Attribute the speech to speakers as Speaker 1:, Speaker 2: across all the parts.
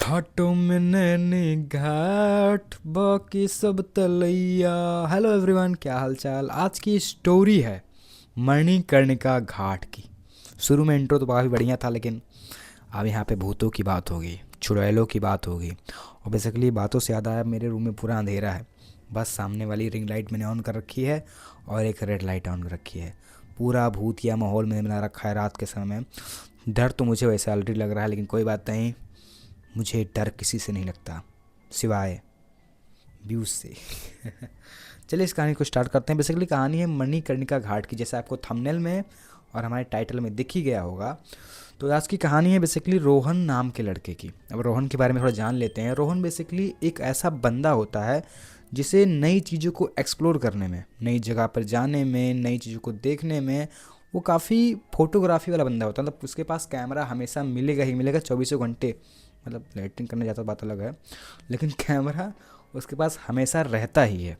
Speaker 1: घाटों में नैनी घाट बाकी सब तलैया। हेलो एवरीवन, क्या हाल चाल। आज की स्टोरी है मणिकर्णिका घाट की। शुरू में इंट्रो तो काफ़ी बढ़िया था, लेकिन अब यहाँ पे भूतों की बात होगी, चुड़ैलों की बात होगी। और बेसिकली बातों से याद आया, मेरे रूम में पूरा अंधेरा है। बस सामने वाली रिंग लाइट मैंने ऑन कर रखी है और एक रेड लाइट ऑन कर रखी है। पूरा भूतिया माहौल मैंने बना रखा है रात के समय में। डर तो मुझे वैसे ऑलरेडी लग रहा है, लेकिन कोई बात नहीं। मुझे डर किसी से नहीं लगता सिवाय व्यूज़ से। चलिए इस कहानी को स्टार्ट करते हैं। बेसिकली कहानी है मणिकर्णिका घाट की, जैसे आपको थंबनेल में और हमारे टाइटल में दिख ही गया होगा। तो आज की कहानी है बेसिकली रोहन नाम के लड़के की। अब रोहन के बारे में थोड़ा जान लेते हैं। रोहन बेसिकली एक ऐसा बंदा होता है जिसे नई चीज़ों को एक्सप्लोर करने में, नई जगह पर जाने में, नई चीज़ों को देखने में वो काफ़ी फोटोग्राफी वाला बंदा होता है। मतलब उसके पास कैमरा हमेशा मिलेगा ही मिलेगा, 24 घंटे। मतलब लाइटिंग करने जाता बात अलग है, लेकिन कैमरा उसके पास हमेशा रहता ही है।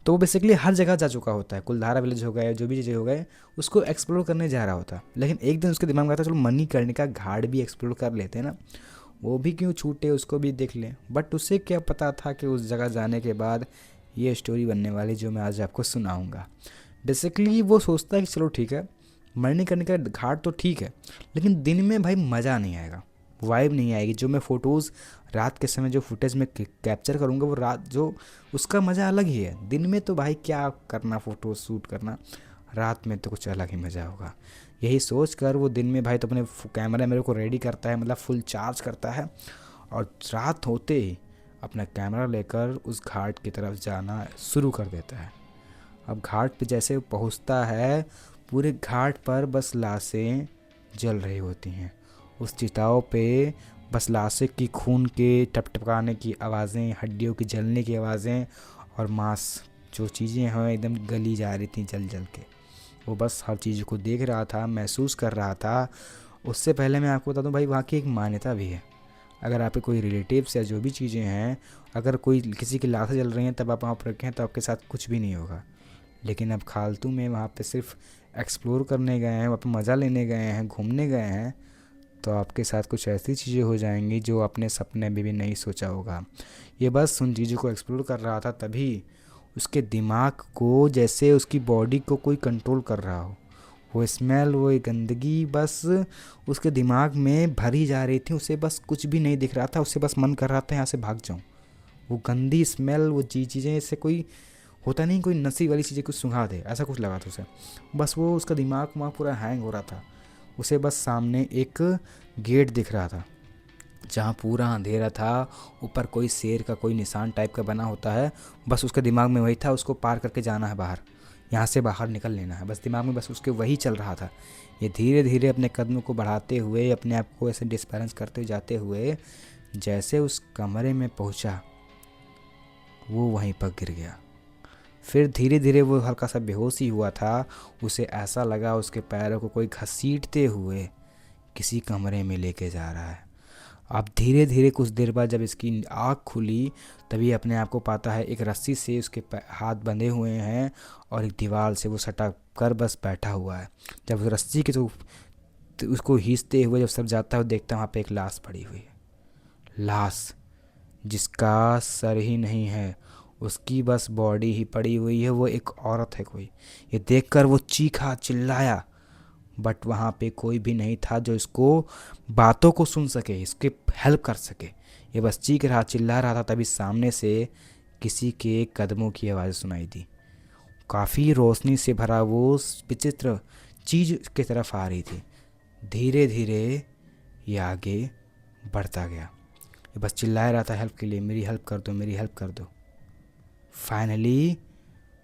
Speaker 1: तो वो बेसिकली हर जगह जा चुका होता है। कुलधारा विलेज हो गए, जो भी चीज़ें हो गए, उसको एक्सप्लोर करने जा रहा होता है। लेकिन एक दिन उसके दिमाग में आता है, चलो मणिकर्णिका घाट भी एक्सप्लोर कर लेते हैं ना, वो भी क्यों छूटे, उसको भी देख लें। बट उसे क्या पता था कि उस जगह जाने के बाद ये स्टोरी बनने वाली जो मैं आज आपको सुनाऊंगा। बेसिकली वो सोचता है कि चलो ठीक है, मणिकर्णिका घाट तो ठीक है, लेकिन दिन में भाई मज़ा नहीं आएगा, वाइब नहीं आएगी। जो मैं फ़ोटोज़ रात के समय जो फुटेज में कैप्चर करूँगा, वो रात जो उसका मज़ा अलग ही है। दिन में तो भाई क्या करना, फ़ोटो शूट करना, रात में तो कुछ अलग ही मज़ा होगा। यही सोच कर वो दिन में भाई तो अपने कैमरा मेरे को रेडी करता है, मतलब फुल चार्ज करता है, और रात होते ही अपना कैमरा लेकर उस घाट की तरफ जाना शुरू कर देता है। अब घाट पे जैसे पहुंचता है, पूरे घाट पर बस लाशें जल रही होती हैं। उस चिताओं पे बस लाशें की खून के टपटपाने की आवाज़ें, हड्डियों की जलने की आवाज़ें, और मांस जो चीज़ें हैं एकदम गली जा रही थी जल जल के। वो बस हर चीज़ को देख रहा था, महसूस कर रहा था। उससे पहले मैं आपको बता दूं भाई, वहाँ की एक मान्यता भी है। अगर आपके कोई रिलेटिव्स या जो भी चीज़ें हैं, अगर कोई किसी की लाशें जल रही हैं तब आप वहाँ पर रखें तो आपके साथ कुछ भी नहीं होगा। लेकिन अब फालतू में वहाँ पे सिर्फ एक्सप्लोर करने गए हैं, वहाँ पे मज़ा लेने गए हैं, घूमने गए हैं, तो आपके साथ कुछ ऐसी चीज़ें हो जाएंगी जो अपने सपने में भी नहीं सोचा होगा। ये बस उन चीज़ों को एक्सप्लोर कर रहा था, तभी उसके दिमाग को जैसे उसकी बॉडी को कोई कंट्रोल कर रहा हो। वो स्मेल, वो गंदगी बस उसके दिमाग में भरी जा रही थी। उसे बस कुछ भी नहीं दिख रहा था, उसे बस मन कर रहा था यहाँ से भाग जाऊँ। वो गंदी स्मेल, वो चीज़ें, इससे कोई होता नहीं, कोई नशी वाली चीज़ें कुछ सुंघा दे, ऐसा कुछ लगा था उसे। बस वो उसका दिमाग वहाँ पूरा हैंग हो रहा था। उसे बस सामने एक गेट दिख रहा था जहाँ पूरा अंधेरा था। ऊपर कोई शेर का कोई निशान टाइप का बना होता है, बस उसके दिमाग में वही था। उसको पार करके जाना है बाहर, यहाँ से बाहर निकल लेना है। बस दिमाग में बस उसके वही चल रहा था। ये धीरे धीरे अपने कदमों को बढ़ाते हुए, अपने आप को ऐसे डिसबैलेंस करते जाते हुए जैसे उस कमरे में पहुँचा, वो वहीं पर गिर गया। फिर धीरे धीरे वो हल्का सा बेहोश ही हुआ था। उसे ऐसा लगा उसके पैरों को कोई घसीटते हुए किसी कमरे में लेके जा रहा है। अब धीरे धीरे कुछ देर बाद जब इसकी आँख खुली, तभी अपने आप को पाता है एक रस्सी से उसके हाथ बंधे हुए हैं और एक दीवार से वो सटा कर बस बैठा हुआ है। जब उस रस्सी के तो उसको खींचते हुए जब सब जाता है, देखता है वहाँ पे एक लाश पड़ी हुई है। लाश जिसका सर ही नहीं है, उसकी बस बॉडी ही पड़ी हुई है। वो एक औरत है कोई। ये देखकर वो चीखा, चिल्लाया, बट वहाँ पे कोई भी नहीं था जो इसको बातों को सुन सके, इसके हेल्प कर सके। ये बस चीख रहा, चिल्ला रहा था। तभी सामने से किसी के कदमों की आवाज़ सुनाई दी। काफ़ी रोशनी से भरा वो विचित्र चीज़ की तरफ आ रही थी। धीरे धीरे ये आगे बढ़ता गया। ये बस चिल्ला रहा था हेल्प के लिए, मेरी हेल्प कर दो, मेरी हेल्प कर दो। फाइनली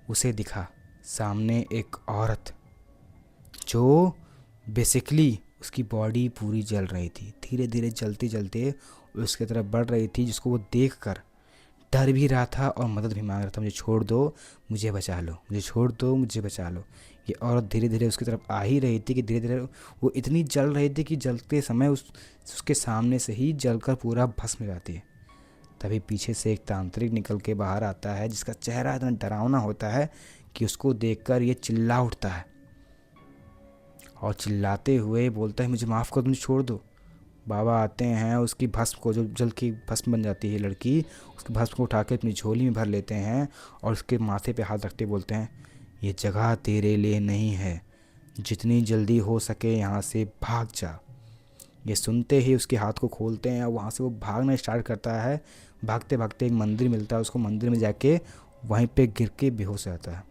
Speaker 1: उसे दिखा सामने एक औरत, जो बेसिकली उसकी बॉडी पूरी जल रही थी। धीरे धीरे जलते जलते उसकी तरफ बढ़ रही थी, जिसको वो देख कर डर भी रहा था और मदद भी मांग रहा था। मुझे छोड़ दो, मुझे बचा लो, मुझे छोड़ दो, मुझे बचा लो। ये औरत धीरे धीरे उसकी तरफ आ ही रही थी कि धीरे धीरे वो इतनी जल रही थी कि जलते समय उसके सामने से ही जलकर पूरा भस्म हो जाती है। तभी पीछे से एक तांत्रिक निकल के बाहर आता है, जिसका चेहरा इतना डरावना होता है कि उसको देखकर ये चिल्ला उठता है और चिल्लाते हुए बोलता है, मुझे माफ़ कर दो, मुझे छोड़ दो। बाबा आते हैं, उसकी भस्म को, जो जल की भस्म बन जाती है लड़की, उसकी भस्म को उठा के अपनी झोली में भर लेते हैं और उसके माथे पे हाथ रखते बोलते हैं, ये जगह तेरे लिए नहीं है, जितनी जल्दी हो सके यहाँ से भाग जा। ये सुनते ही उसके हाथ को खोलते हैं और वहाँ से वो भागना स्टार्ट करता है। भागते भागते एक मंदिर मिलता है उसको, मंदिर में जाके वहीं पे गिर के बेहोश हो जाता है।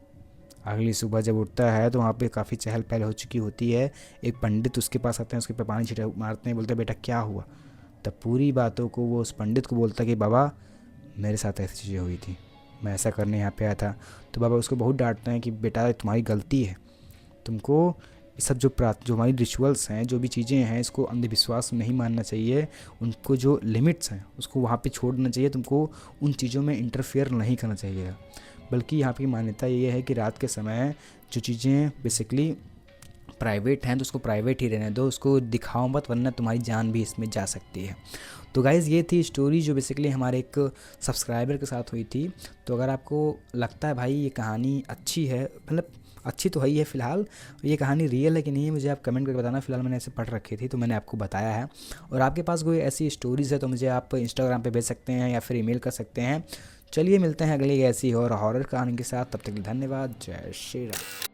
Speaker 1: अगली सुबह जब उठता है तो वहाँ पे काफ़ी चहल पहल हो चुकी होती है। एक पंडित उसके पास आते हैं, उसके पे पानी छिटा मारते हैं, बोलते हैं बेटा क्या हुआ। तब पूरी बातों को वो उस पंडित को बोलता है कि बाबा मेरे साथ ऐसी चीज़ें हुई थी, मैं ऐसा करने यहाँ पे आया था। तो बाबा उसको बहुत डांटते हैं कि बेटा तुम्हारी गलती है, तुमको ये सब जो हमारी रिचुअल्स हैं, जो भी चीज़ें हैं, इसको अंधविश्वास नहीं मानना चाहिए। उनको जो लिमिट्स हैं उसको वहाँ पे छोड़ना चाहिए, तुमको उन चीज़ों में इंटरफेयर नहीं करना चाहिए। बल्कि यहाँ की मान्यता ये है कि रात के समय जो चीज़ें बेसिकली प्राइवेट हैं तो उसको प्राइवेट ही रहने दो, उसको दिखाओ मत, वरना तुम्हारी जान भी इसमें जा सकती है। तो गाइज़ ये थी स्टोरी जो बेसिकली हमारे एक सब्सक्राइबर के साथ हुई थी। तो अगर आपको लगता है भाई ये कहानी अच्छी है, मतलब अच्छी तो है ही है फ़िलहाल, ये कहानी रियल है कि नहीं है मुझे आप कमेंट करके बताना। फ़िलहाल मैंने ऐसे पढ़ रखी थी तो मैंने आपको बताया है। और आपके पास कोई ऐसी स्टोरीज़ है तो मुझे आप इंस्टाग्राम पे भेज सकते हैं या फिर ईमेल कर सकते हैं। चलिए मिलते हैं अगली ऐसी और हॉरर कहानी के साथ, तब तक के लिए धन्यवाद। जय श्री राम।